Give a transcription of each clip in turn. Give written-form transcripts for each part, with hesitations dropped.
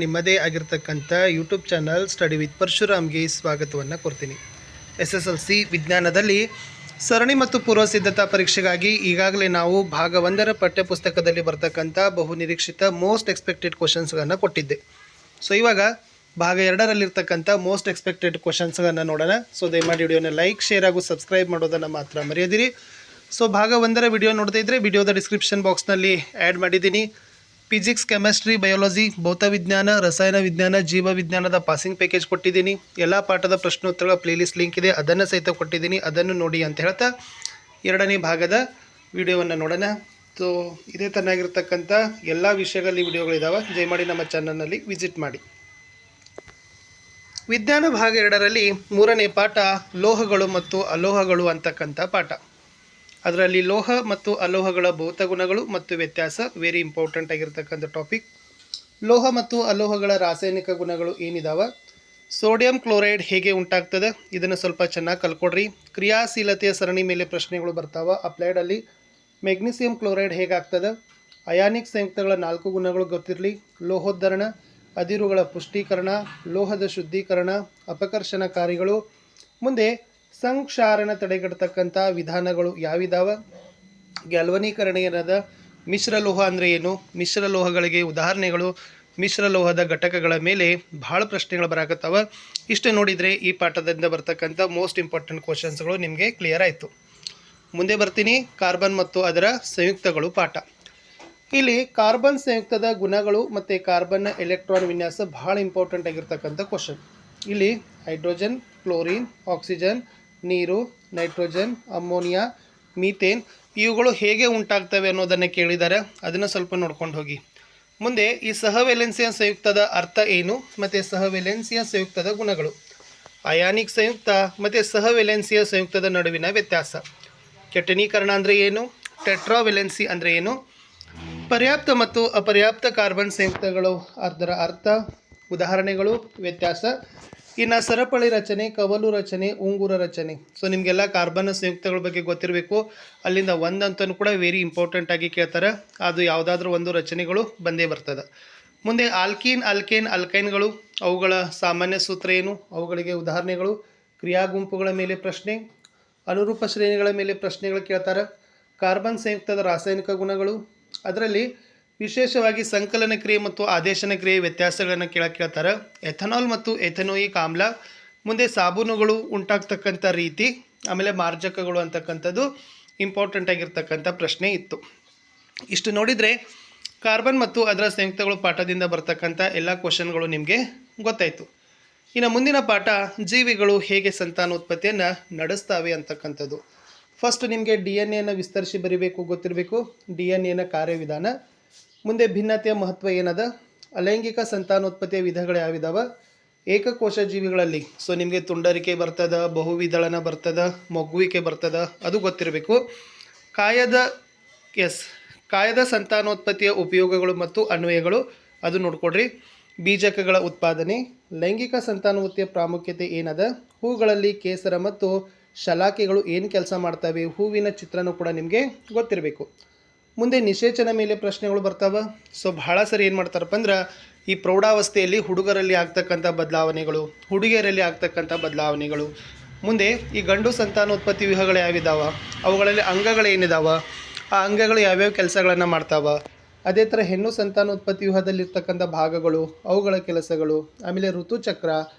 ನಿಮ್ಮದೇ ಆಗಿರ್ತಕ್ಕಂಥ YouTube channel study with ಪರಶುರಾಮ್ಗೆ ಸ್ವಾಗತವನ್ನು ಕೊಡ್ತೀನಿ. SSLC ವಿಜ್ಞಾನದಲ್ಲಿ ಸರಣಿ ಮತ್ತು ಪೂರ್ವ ಸಿದ್ಧತಾ ಪರೀಕ್ಷೆಗಾಗಿ ಈಗಾಗಲೇ ನಾವು ಭಾಗ 1ರ ಪಠ್ಯಪುಸ್ತಕದಲ್ಲಿ ಬರ್ತಕ್ಕಂಥ ಬಹು ನಿರೀಕ್ಷಿತ ಮೋಸ್ಟ್ ಎಕ್ಸ್ಪೆಕ್ಟೆಡ್ ಕ್ವಶನ್ಸ್ಗಳನ್ನು ಕೊಟ್ಟಿದ್ದೆ. ಸೊ ಇವಾಗ ಭಾಗ 2ರಲ್ಲಿರ್ತಕ್ಕಂಥ ಮೋಸ್ಟ್ ಎಕ್ಸ್ಪೆಕ್ಟೆಡ್ ಕ್ವಶನ್ಸ್ಗಳನ್ನು ನೋಡೋಣ. ಸೊ ದಯಮಾಡಿ ವಿಡಿಯೋನ ಲೈಕ್, ಶೇರ್ ಹಾಗೂ ಸಬ್ಸ್ಕ್ರೈಬ್ ಮಾಡೋದನ್ನು ಮಾತ್ರ ಮರೆಯದಿರಿ. ಸೊ ಭಾಗ 1ರ ವಿಡಿಯೋ ನೋಡ್ತಾ ಇದ್ದರೆ ವಿಡಿಯೋದ ಡಿಸ್ಕ್ರಿಪ್ಷನ್ ಬಾಕ್ಸ್ನಲ್ಲಿ ಆ್ಯಡ್ ಮಾಡಿದ್ದೀನಿ. ಫಿಸಿಕ್ಸ್, ಕೆಮಿಸ್ಟ್ರಿ, ಬಯಾಲಜಿ, ಭೌತವಿಜ್ಞಾನ, ರಸಾಯನ ವಿಜ್ಞಾನ, ಜೀವ ವಿಜ್ಞಾನದ ಪಾಸಿಂಗ್ ಪ್ಯಾಕೇಜ್ ಕೊಟ್ಟಿದ್ದೀನಿ. ಎಲ್ಲ ಪಾಠದ ಪ್ರಶ್ನೋತ್ತರಗಳ ಪ್ಲೇಲಿಸ್ಟ್ ಲಿಂಕ್ ಇದೆ, ಅದನ್ನು ಸಹಿತ ಕೊಟ್ಟಿದ್ದೀನಿ, ಅದನ್ನು ನೋಡಿ ಅಂತ ಹೇಳ್ತಾ 2ನೇ ಭಾಗದ ವಿಡಿಯೋವನ್ನು ನೋಡೋಣ. ಸೊ ಇದೇ ತನ್ನಾಗಿರ್ತಕ್ಕಂಥ ಎಲ್ಲ ವಿಷಯಗಳಲ್ಲಿ ವಿಡಿಯೋಗಳಿದ್ದಾವೆ. ದಯಮಾಡಿ ನಮ್ಮ ಚಾನಲ್ನಲ್ಲಿ ವಿಸಿಟ್ ಮಾಡಿ. ವಿಜ್ಞಾನ ಭಾಗ 2ರಲ್ಲಿ 3ನೇ ಪಾಠ ಲೋಹಗಳು ಮತ್ತು ಅಲೋಹಗಳು ಅಂತಕ್ಕಂಥ ಪಾಠ. ಅದರಲ್ಲಿ ಲೋಹ ಮತ್ತು ಅಲೋಹಗಳ ಭೌತ ಗುಣಗಳು ಮತ್ತು ವ್ಯತ್ಯಾಸ ವೆರಿ ಇಂಪಾರ್ಟೆಂಟ್ ಆಗಿರ್ತಕ್ಕಂಥ ಟಾಪಿಕ್. ಲೋಹ ಮತ್ತು ಅಲೋಹಗಳ ರಾಸಾಯನಿಕ ಗುಣಗಳು ಏನಿದಾವೆ, ಸೋಡಿಯಂ ಕ್ಲೋರೈಡ್ ಹೇಗೆ ಉಂಟಾಗ್ತದೆ ಇದನ್ನು ಸ್ವಲ್ಪ ಚೆನ್ನಾಗಿ ಕಲ್ಕೊಡ್ರಿ. ಕ್ರಿಯಾಶೀಲತೆಯ ಸರಣಿ ಮೇಲೆ ಪ್ರಶ್ನೆಗಳು ಬರ್ತಾವೆ. ಅಪ್ಲೈಡಲ್ಲಿ ಮೆಗ್ನೀಸಿಯಂ ಕ್ಲೋರೈಡ್ ಹೇಗಾಗ್ತದೆ, ಅಯಾನಿಕ್ ಸಂಯುಕ್ತಗಳ 4 ಗುಣಗಳು ಗೊತ್ತಿರಲಿ, ಲೋಹೋದ್ಧರಣ, ಅದಿರುಗಳ ಪುಷ್ಟೀಕರಣ, ಲೋಹದ ಶುದ್ಧೀಕರಣ, ಅಪಕರ್ಷಣಕಾರಿಗಳು, ಮುಂದೆ ಸಂಕ್ಷಾರಣ ತಡೆಗಟ್ಟತಕ್ಕಂಥ ವಿಧಾನಗಳು ಯಾವಿದಾವೆ, ಗ್ಯಾಲ್ವನೀಕರಣ ಏನದ, ಮಿಶ್ರಲೋಹ ಅಂದರೆ ಏನು, ಮಿಶ್ರಲೋಹಗಳಿಗೆ ಉದಾಹರಣೆಗಳು, ಮಿಶ್ರಲೋಹದ ಘಟಕಗಳ ಮೇಲೆ ಭಾಳ ಪ್ರಶ್ನೆಗಳು ಬರಾಕತ್ತಾವ. ಇಷ್ಟು ನೋಡಿದರೆ ಈ ಪಾಠದಿಂದ ಬರ್ತಕ್ಕಂಥ ಮೋಸ್ಟ್ ಇಂಪಾರ್ಟೆಂಟ್ ಕ್ವಶನ್ಸ್ಗಳು ನಿಮಗೆ ಕ್ಲಿಯರ್ ಆಯಿತು. ಮುಂದೆ ಬರ್ತೀನಿ ಕಾರ್ಬನ್ ಮತ್ತು ಅದರ ಸಂಯುಕ್ತಗಳು ಪಾಠ. ಇಲ್ಲಿ ಕಾರ್ಬನ್ ಸಂಯುಕ್ತದ ಗುಣಗಳು ಮತ್ತು ಕಾರ್ಬನ್ನ ಎಲೆಕ್ಟ್ರಾನ್ ವಿನ್ಯಾಸ ಭಾಳ ಇಂಪಾರ್ಟೆಂಟ್ ಆಗಿರ್ತಕ್ಕಂಥ ಕ್ವಶನ್. ಇಲ್ಲಿ ಹೈಡ್ರೋಜನ್, ಕ್ಲೋರಿನ್, ಆಕ್ಸಿಜನ್, ನೀರು, ನೈಟ್ರೋಜನ್, ಅಮ್ಮೋನಿಯಾ, ಮೀಥೇನ್ ಇವುಗಳು ಹೇಗೆ ಉಂಟಾಗ್ತವೆ ಅನ್ನೋದನ್ನು ಕೇಳಿದ್ದಾರೆ. ಅದನ್ನು ಸ್ವಲ್ಪ ನೋಡ್ಕೊಂಡು ಹೋಗಿ. ಮುಂದೆ ಈ ಸಹವೆಲೆನ್ಸಿಯ ಸಂಯುಕ್ತದ ಅರ್ಥ ಏನು ಮತ್ತು ಸಹವೆಲೆನ್ಸಿಯ ಸಂಯುಕ್ತದ ಗುಣಗಳು, ಅಯಾನಿಕ್ ಸಂಯುಕ್ತ ಮತ್ತು ಸಹವೆಲೆನ್ಸಿಯ ಸಂಯುಕ್ತದ ನಡುವಿನ ವ್ಯತ್ಯಾಸ, ಕೆಟನೀಕರಣ ಅಂದರೆ ಏನು, ಟೆಟ್ರಾವೆಲೆನ್ಸಿ ಅಂದರೆ ಏನು, ಪರ್ಯಾಪ್ತ ಮತ್ತು ಅಪರ್ಯಾಪ್ತ ಕಾರ್ಬನ್ ಸಂಯುಕ್ತಗಳು ಅದರ ಅರ್ಥ, ಉದಾಹರಣೆಗಳು, ವ್ಯತ್ಯಾಸ. ಇನ್ನು ಸರಪಳಿ ರಚನೆ, ಕವಲು ರಚನೆ, ಉಂಗುರ ರಚನೆ. ಸೊ ನಿಮಗೆಲ್ಲ ಕಾರ್ಬನ್ ಸಂಯುಕ್ತಗಳ ಬಗ್ಗೆ ಗೊತ್ತಿರಬೇಕು. ಅಲ್ಲಿಂದ ಒಂದಂತೂ ಕೂಡ ವೆರಿ ಇಂಪಾರ್ಟೆಂಟ್ ಆಗಿ ಕೇಳ್ತಾರೆ. ಅದು ಯಾವುದಾದ್ರೂ ಒಂದು ರಚನೆಗಳು ಬಂದೇ ಬರ್ತದೆ. ಮುಂದೆ ಆಲ್ಕೀನ್, ಅಲ್ಕೇನ್, ಅಲ್ಕೈನ್ಗಳು ಅವುಗಳ ಸಾಮಾನ್ಯ ಸೂತ್ರ ಏನು, ಅವುಗಳಿಗೆ ಉದಾಹರಣೆಗಳು, ಕ್ರಿಯಾ ಗುಂಪುಗಳ ಮೇಲೆ ಪ್ರಶ್ನೆ, ಅನುರೂಪ ಶ್ರೇಣಿಗಳ ಮೇಲೆ ಪ್ರಶ್ನೆಗಳು ಕೇಳ್ತಾರೆ. ಕಾರ್ಬನ್ ಸಂಯುಕ್ತದ ರಾಸಾಯನಿಕ ಗುಣಗಳು, ಅದರಲ್ಲಿ ವಿಶೇಷವಾಗಿ ಸಂಕಲನ ಕ್ರಿಯೆ ಮತ್ತು ಆದೇಶನ ಕ್ರಿಯೆ ವ್ಯತ್ಯಾಸಗಳನ್ನು ಕೇಳ್ತಾರೆ. ಎಥನಾಲ್ ಮತ್ತು ಎಥನೋಯಿಕ್ ಆಮ್ಲ, ಮುಂದೆ ಸಾಬೂನುಗಳು ಉಂಟಾಗ್ತಕ್ಕಂಥ ರೀತಿ, ಆಮೇಲೆ ಮಾರ್ಜಕಗಳು ಅಂತಕ್ಕಂಥದ್ದು ಇಂಪಾರ್ಟೆಂಟ್ ಆಗಿರ್ತಕ್ಕಂಥ ಪ್ರಶ್ನೆ ಇತ್ತು. ಇಷ್ಟು ನೋಡಿದರೆ ಕಾರ್ಬನ್ ಮತ್ತು ಅದರ ಸಂಯುಕ್ತಗಳು ಪಾಠದಿಂದ ಬರ್ತಕ್ಕಂಥ ಎಲ್ಲ ಕ್ವಶನ್ಗಳು ನಿಮಗೆ ಗೊತ್ತಾಯಿತು. ಇನ್ನು ಮುಂದಿನ ಪಾಠ ಜೀವಿಗಳು ಹೇಗೆ ಸಂತಾನೋತ್ಪತ್ತಿಯನ್ನು ನಡೆಸ್ತಾವೆ ಅಂತಕ್ಕಂಥದ್ದು. ಫಸ್ಟ್ ನಿಮಗೆ DNA ವಿಸ್ತರಿಸಿ ಬರೀಬೇಕು, ಗೊತ್ತಿರಬೇಕು DNA ಕಾರ್ಯವಿಧಾನ. ಮುಂದೆ ಭಿನ್ನತೆಯ ಮಹತ್ವ ಏನದ, ಅಲೈಂಗಿಕ ಸಂತಾನೋತ್ಪತ್ತಿಯ ವಿಧಗಳು ಯಾವಿದಾವೆ, ಏಕಕೋಶ ಜೀವಿಗಳಲ್ಲಿ ಸೊ ನಿಮಗೆ ತುಂಡರಿಕೆ ಬರ್ತದ, ಬಹುವಿದಳನ ಬರ್ತದ, ಮೊಗ್ಗುವಿಕೆ ಬರ್ತದ, ಅದು ಗೊತ್ತಿರಬೇಕು. ಕಾಯದ ಸಂತಾನೋತ್ಪತ್ತಿಯ ಉಪಯೋಗಗಳು ಮತ್ತು ಅನ್ವಯಗಳು ಅದು ನೋಡ್ಕೊಡ್ರಿ. ಬೀಜಕಗಳ ಉತ್ಪಾದನೆ, ಲೈಂಗಿಕ ಸಂತಾನೋತ್ಪತ್ತಿಯ ಪ್ರಾಮುಖ್ಯತೆ ಏನದ, ಹೂಗಳಲ್ಲಿ ಕೇಸರ ಮತ್ತು ಶಲಾಕೆಗಳು ಏನು ಕೆಲಸ ಮಾಡ್ತವೆ, ಹೂವಿನ ಚಿತ್ರನೂ ಕೂಡ ನಿಮಗೆ ಗೊತ್ತಿರಬೇಕು. ಮುಂದೆ ನಿಷೇಚನ ಮೇಲೆ ಪ್ರಶ್ನೆಗಳು ಬರ್ತಾವೆ. ಸೊ ಬಹಳ ಸರಿ ಏನು ಮಾಡ್ತಾರಪ್ಪ ಅಂದ್ರೆ ಈ ಪ್ರೌಢಾವಸ್ಥೆಯಲ್ಲಿ ಹುಡುಗರಲ್ಲಿ ಆಗ್ತಕ್ಕಂಥ ಬದಲಾವಣೆಗಳು, ಹುಡುಗಿಯರಲ್ಲಿ ಆಗ್ತಕ್ಕಂಥ ಬದಲಾವಣೆಗಳು, ಮುಂದೆ ಈ ಗಂಡು ಸಂತಾನೋತ್ಪತ್ತಿ ವ್ಯೂಹಗಳು ಯಾವಿದಾವ, ಅವುಗಳಲ್ಲಿ ಅಂಗಗಳೇನಿದಾವೆ, ಆ ಅಂಗಗಳು ಯಾವ್ಯಾವ ಕೆಲಸಗಳನ್ನು ಮಾಡ್ತಾವೆ, ಅದೇ ಥರ ಹೆಣ್ಣು ಸಂತಾನೋತ್ಪತ್ತಿ ವ್ಯೂಹದಲ್ಲಿರ್ತಕ್ಕಂಥ ಭಾಗಗಳು, ಅವುಗಳ ಕೆಲಸಗಳು, ಆಮೇಲೆ ಋತುಚಕ್ರ,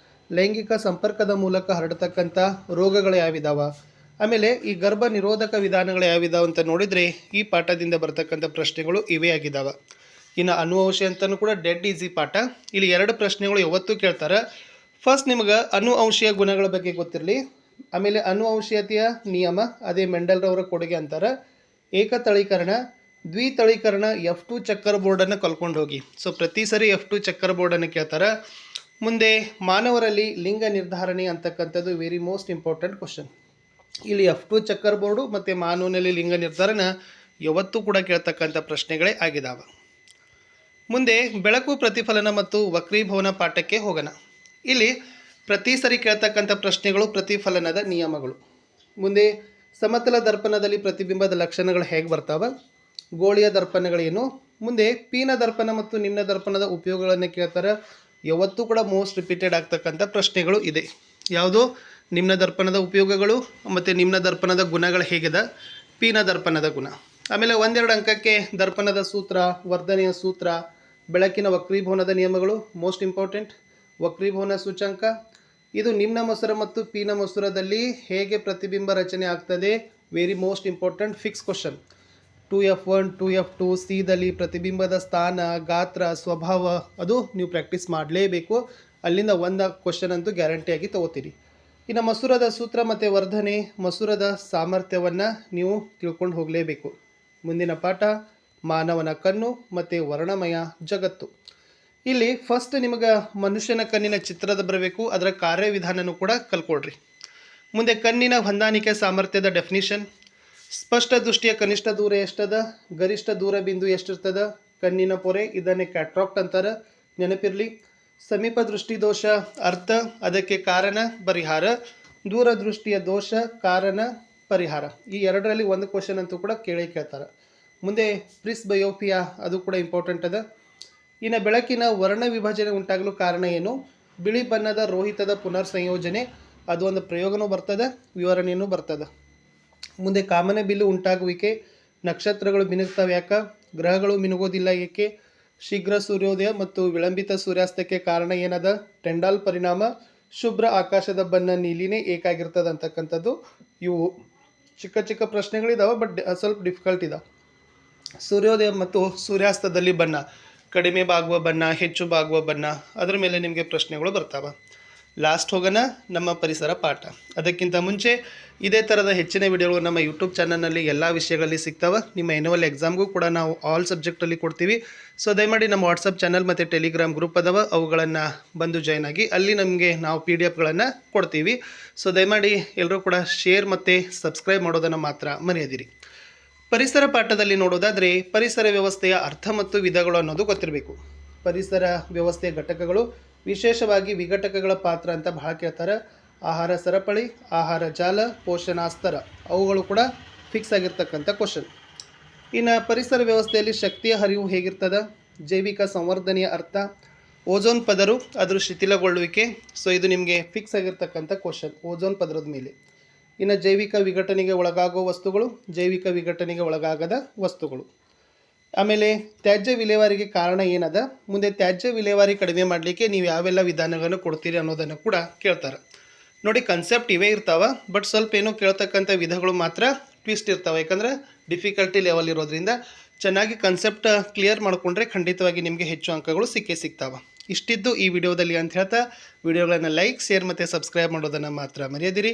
ಲೈಂಗಿಕ ಸಂಪರ್ಕದ ಮೂಲಕ ಹರಡತಕ್ಕಂಥ ರೋಗಗಳು ಯಾವಿದಾವೆ, ಆಮೇಲೆ ಈ ಗರ್ಭ ನಿರೋಧಕ ವಿಧಾನಗಳು ಯಾವಿದಾವೆ ಅಂತ ನೋಡಿದರೆ ಈ ಪಾಠದಿಂದ ಬರ್ತಕ್ಕಂಥ ಪ್ರಶ್ನೆಗಳು ಇವೇ ಆಗಿದ್ದಾವೆ. ಇನ್ನು ಅನುವಂಶಿ ಅಂತಲೂ ಕೂಡ ಡೆಡ್ ಈಸಿ ಪಾಠ. ಇಲ್ಲಿ 2 ಪ್ರಶ್ನೆಗಳು ಯಾವತ್ತೂ ಕೇಳ್ತಾರೆ. ಫಸ್ಟ್ ನಿಮ್ಗೆ ಅನುವಂಶೀಯ ಗುಣಗಳ ಬಗ್ಗೆ ಗೊತ್ತಿರಲಿ, ಆಮೇಲೆ ಅನುವಂಶೀಯತೆಯ ನಿಯಮ, ಅದೇ ಮೆಂಡಲ್ರವರ ಕೊಡುಗೆ ಅಂತಾರೆ. ಏಕತಳೀಕರಣ, ದ್ವಿತಳೀಕರಣ, F2 ಚಕ್ಕರ್ ಬೋರ್ಡನ್ನು ಕಲ್ಕೊಂಡು ಹೋಗಿ. ಸೊ ಪ್ರತಿ ಸರಿ F2 ಚಕ್ಕರ್ ಬೋರ್ಡನ್ನು ಕೇಳ್ತಾರೆ. ಮುಂದೆ ಮಾನವರಲ್ಲಿ ಲಿಂಗ ನಿರ್ಧಾರಣೆ ಅಂತಕ್ಕಂಥದ್ದು ವೆರಿ ಮೋಸ್ಟ್ ಇಂಪಾರ್ಟೆಂಟ್ ಕ್ವಶನ್. ಇಲ್ಲಿ F2 ಚಕ್ಕರ್ ಬೋರ್ಡು ಮತ್ತು ಮಾನವನಲ್ಲಿ ಲಿಂಗ ನಿರ್ಧಾರಣ ಯಾವತ್ತೂ ಕೂಡ ಕೇಳ್ತಕ್ಕಂಥ ಪ್ರಶ್ನೆಗಳೇ ಆಗಿದ್ದಾವೆ. ಮುಂದೆ ಬೆಳಕು ಪ್ರತಿಫಲನ ಮತ್ತು ವಕ್ರೀಭವನ ಪಾಠಕ್ಕೆ ಹೋಗೋಣ. ಇಲ್ಲಿ ಪ್ರತಿ ಸರಿ ಕೇಳ್ತಕ್ಕಂಥ ಪ್ರಶ್ನೆಗಳು ಪ್ರತಿಫಲನದ ನಿಯಮಗಳು. ಮುಂದೆ ಸಮತಲ ದರ್ಪಣದಲ್ಲಿ ಪ್ರತಿಬಿಂಬದ ಲಕ್ಷಣಗಳು ಹೇಗೆ ಬರ್ತಾವೆ, ಗೋಳಿಯ ದರ್ಪಣಗಳೇನು, ಮುಂದೆ ಪೀನ ದರ್ಪಣ ಮತ್ತು ನಿಮ್ನ ದರ್ಪಣದ ಉಪಯೋಗಗಳನ್ನು ಕೇಳ್ತಾರೆ. ಯಾವತ್ತೂ ಕೂಡ ಮೋಸ್ಟ್ ರಿಪೀಟೆಡ್ ಆಗ್ತಕ್ಕಂಥ ಪ್ರಶ್ನೆಗಳು ಇದೆ. ಯಾವುದು? ನಿಮ್ನ ದರ್ಪಣದ ಉಪಯೋಗಗಳು ಮತ್ತು ನಿಮ್ನ ದರ್ಪಣದ ಗುಣಗಳು ಹೇಗಿದೆ, ಪೀನ ದರ್ಪಣದ ಗುಣ. ಆಮೇಲೆ ಒಂದೆರಡು ಅಂಕಕ್ಕೆ ದರ್ಪಣದ ಸೂತ್ರ, ವರ್ಧನೆಯ ಸೂತ್ರ, ಬೆಳಕಿನ ವಕ್ರೀಭವನದ ನಿಯಮಗಳು ಮೋಸ್ಟ್ ಇಂಪಾರ್ಟೆಂಟ್, ವಕ್ರೀಭವನ ಸೂಚ್ಯಂಕ, ಇದು ನಿಮ್ನ ಮಸೂರ ಮತ್ತು ಪೀನ ಮಸೂರದಲ್ಲಿ ಹೇಗೆ ಪ್ರತಿಬಿಂಬ ರಚನೆ ಆಗ್ತದೆ, very most important fix question. 2F1 2F2 ಸಿದಲ್ಲಿ ಪ್ರತಿಬಿಂಬದ ಸ್ಥಾನ, ಗಾತ್ರ, ಸ್ವಭಾವ ಅದು ನೀವು ಪ್ರಾಕ್ಟೀಸ್ ಮಾಡಲೇಬೇಕು. ಅಲ್ಲಿಂದ ಒಂದು ಕ್ವಶನ್ ಅಂತೂ ಗ್ಯಾರಂಟಿಯಾಗಿ ತಗೋತೀರಿ. ಇನ್ನು ಮಸೂರದ ಸೂತ್ರ ಮತ್ತು ವರ್ಧನೆ, ಮಸೂರದ ಸಾಮರ್ಥ್ಯವನ್ನು ನೀವು ತಿಳ್ಕೊಂಡು ಹೋಗಲೇಬೇಕು. ಮುಂದಿನ ಪಾಠ ಮಾನವನ ಕಣ್ಣು ಮತ್ತು ವರ್ಣಮಯ ಜಗತ್ತು. ಇಲ್ಲಿ ಫಸ್ಟ್ ನಿಮಗೆ ಮನುಷ್ಯನ ಕಣ್ಣಿನ ಚಿತ್ರದ ಬರಬೇಕು, ಅದರ ಕಾರ್ಯವಿಧಾನನೂ ಕೂಡ ಕಲ್ಕೊಳ್ರಿ. ಮುಂದೆ ಕಣ್ಣಿನ ಹೊಂದಾಣಿಕೆ ಸಾಮರ್ಥ್ಯದ ಡೆಫಿನಿಷನ್, ಸ್ಪಷ್ಟ ದೃಷ್ಟಿಯ ಕನಿಷ್ಠ ದೂರ ಎಷ್ಟದ, ಗರಿಷ್ಠ ದೂರ ಬಿಂದು ಎಷ್ಟಿರ್ತದ, ಕಣ್ಣಿನ ಪೊರೆ, ಇದನ್ನೇ ಕ್ಯಾಟ್ರಾಕ್ಟ್ ಅಂತಾರೆ, ನೆನಪಿರಲಿ. ಸಮೀಪ ದೃಷ್ಟಿ ದೋಷ ಅರ್ಥ, ಅದಕ್ಕೆ ಕಾರಣ, ಪರಿಹಾರ, ದೂರದೃಷ್ಟಿಯ ದೋಷ, ಕಾರಣ, ಪರಿಹಾರ. ಈ ಎರಡರಲ್ಲಿ ಒಂದು ಕ್ವಶನ್ ಅಂತೂ ಕೂಡ ಕೇಳ್ತಾರೆ. ಮುಂದೆ ಪ್ರಿಸ್ಬಯೋಪಿಯಾ ಅದು ಕೂಡ ಇಂಪಾರ್ಟೆಂಟ್ ಅದ. ಇನ್ನು ಬೆಳಕಿನ ವರ್ಣ ವಿಭಜನೆ ಉಂಟಾಗಲು ಕಾರಣ ಏನು, ಬಿಳಿ ಬಣ್ಣದ ರೋಹಿತದ ಪುನರ್ ಸಂಯೋಜನೆ, ಅದು ಒಂದು ಪ್ರಯೋಗನೂ ಬರ್ತದೆ, ವಿವರಣೆಯೂ ಬರ್ತದೆ. ಮುಂದೆ ಕಾಮನ ಬಿಲ್ಲು ಉಂಟಾಗುವಿಕೆ, ನಕ್ಷತ್ರಗಳು ಮಿನುಗ್ತವೆ ಯಾಕೆ, ಗ್ರಹಗಳು ಮಿನುಗೋದಿಲ್ಲ ಏಕೆ, ಶೀಘ್ರ ಸೂರ್ಯೋದಯ ಮತ್ತು ವಿಳಂಬಿತ ಸೂರ್ಯಾಸ್ತಕ್ಕೆ ಕಾರಣ ಏನದ, ಟೆಂಡಾಲ್ ಪರಿಣಾಮ, ಶುಭ್ರ ಆಕಾಶದ ಬಣ್ಣ ನೀಲಿನೇ ಏಕಾಗಿರ್ತದೆ ಅಂತಕ್ಕಂಥದ್ದು. ಇವು ಚಿಕ್ಕ ಚಿಕ್ಕ ಪ್ರಶ್ನೆಗಳಿದಾವೆ, ಬಟ್ ಸ್ವಲ್ಪ ಡಿಫಿಕಲ್ಟ್ ಇದಾವೆ. ಸೂರ್ಯೋದಯ ಮತ್ತು ಸೂರ್ಯಾಸ್ತದಲ್ಲಿ ಬಣ್ಣ, ಕಡಿಮೆ ಬಾಗುವ ಬಣ್ಣ, ಹೆಚ್ಚು ಬಾಗುವ ಬಣ್ಣ, ಅದರ ಮೇಲೆ ನಿಮಗೆ ಪ್ರಶ್ನೆಗಳು ಬರ್ತಾವೆ. ಲಾಸ್ಟ್ ಹೋಗೋಣ ನಮ್ಮ ಪರಿಸರ ಪಾಠ. ಅದಕ್ಕಿಂತ ಮುಂಚೆ ಇದೇ ಥರದ ಹೆಚ್ಚಿನ ವಿಡಿಯೋಗಳು ನಮ್ಮ ಯೂಟ್ಯೂಬ್ ಚಾನಲ್ನಲ್ಲಿ ಎಲ್ಲ ವಿಷಯಗಳಲ್ಲಿ ಸಿಗ್ತಾವೆ. ನಿಮ್ಮ ಎನ್ಯುವಲ್ ಎಕ್ಸಾಮ್ಗೂ ಕೂಡ ನಾವು ಆಲ್ ಸಬ್ಜೆಕ್ಟಲ್ಲಿ ಕೊಡ್ತೀವಿ. ಸೊ ದಯಮಾಡಿ ನಮ್ಮ ವಾಟ್ಸಪ್ ಚಾನಲ್ ಮತ್ತು ಟೆಲಿಗ್ರಾಮ್ ಗ್ರೂಪ್ ಅದಾವ, ಅವುಗಳನ್ನು ಬಂದು ಜಾಯ್ನ್ ಆಗಿ, ಅಲ್ಲಿ ನಮಗೆ ನಾವು PDF ಕೊಡ್ತೀವಿ. ಸೊ ದಯಮಾಡಿ ಎಲ್ಲರೂ ಕೂಡ ಶೇರ್ ಮತ್ತು ಸಬ್ಸ್ಕ್ರೈಬ್ ಮಾಡೋದನ್ನು ಮಾತ್ರ ಮರೆಯದಿರಿ. ಪರಿಸರ ಪಾಠದಲ್ಲಿ ನೋಡೋದಾದರೆ ಪರಿಸರ ವ್ಯವಸ್ಥೆಯ ಅರ್ಥ ಮತ್ತು ವಿಧಗಳು ಅನ್ನೋದು ಗೊತ್ತಿರಬೇಕು. ಪರಿಸರ ವ್ಯವಸ್ಥೆಯ ಘಟಕಗಳು, ವಿಶೇಷವಾಗಿ ವಿಘಟಕಗಳ ಪಾತ್ರ ಅಂತ ಬಹಳ ಕೇಳ್ತಾರೆ. ಆಹಾರ ಸರಪಳಿ, ಆಹಾರ ಜಾಲ, ಪೋಷಣಾಸ್ತರ, ಅವುಗಳು ಕೂಡ ಫಿಕ್ಸ್ ಆಗಿರ್ತಕ್ಕಂಥ ಕ್ವಶನ್. ಇನ್ನು ಪರಿಸರ ವ್ಯವಸ್ಥೆಯಲ್ಲಿ ಶಕ್ತಿಯ ಹರಿವು ಹೇಗಿರ್ತದೆ, ಜೈವಿಕ ಸಂವರ್ಧನೆಯ ಅರ್ಥ, ಓಝೋನ್ ಪದರು ಅದರ ಶಿಥಿಲಗೊಳ್ಳುವಿಕೆ, ಸೊ ಇದು ನಿಮಗೆ ಫಿಕ್ಸ್ ಆಗಿರ್ತಕ್ಕಂಥ ಕ್ವಶನ್ ಓಝೋನ್ ಪದರದ ಮೇಲೆ. ಇನ್ನು ಜೈವಿಕ ವಿಘಟನೆಗೆ ಒಳಗಾಗುವ ವಸ್ತುಗಳು, ಜೈವಿಕ ವಿಘಟನೆಗೆ ಒಳಗಾಗದ ವಸ್ತುಗಳು. ಆಮೇಲೆ ತ್ಯಾಜ್ಯ ವಿಲೇವಾರಿಗೆ ಕಾರಣ ಏನದ, ಮುಂದೆ ತ್ಯಾಜ್ಯ ವಿಲೇವಾರಿ ಕಡಿಮೆ ಮಾಡಲಿಕ್ಕೆ ನೀವು ಯಾವೆಲ್ಲ ವಿಧಾನಗಳನ್ನು ಕೊಡ್ತೀರಿ ಅನ್ನೋದನ್ನು ಕೂಡ ಕೇಳ್ತಾರೆ. ನೋಡಿ, ಕನ್ಸೆಪ್ಟ್ ಇವೇ ಇರ್ತಾವೆ, ಬಟ್ ಸ್ವಲ್ಪ ಏನೋ ಕೇಳ್ತಕ್ಕಂಥ ವಿಧಗಳು ಮಾತ್ರ ಟ್ವಿಸ್ಟ್ ಇರ್ತಾವೆ. ಯಾಕಂದರೆ ಡಿಫಿಕಲ್ಟಿ ಲೆವೆಲ್ ಇರೋದ್ರಿಂದ ಚೆನ್ನಾಗಿ ಕನ್ಸೆಪ್ಟ್ ಕ್ಲಿಯರ್ ಮಾಡಿಕೊಂಡ್ರೆ ಖಂಡಿತವಾಗಿ ನಿಮಗೆ ಹೆಚ್ಚು ಅಂಕಗಳು ಸಿಗ್ತಾವೆ. ಇಷ್ಟಿದ್ದು ಈ ವಿಡಿಯೋದಲ್ಲಿ ಅಂತ ಹೇಳ್ತಾ, ವಿಡಿಯೋಗಳನ್ನು ಲೈಕ್, ಶೇರ್ ಮತ್ತು ಸಬ್ಸ್ಕ್ರೈಬ್ ಮಾಡೋದನ್ನು ಮಾತ್ರ ಮರೆಯದಿರಿ.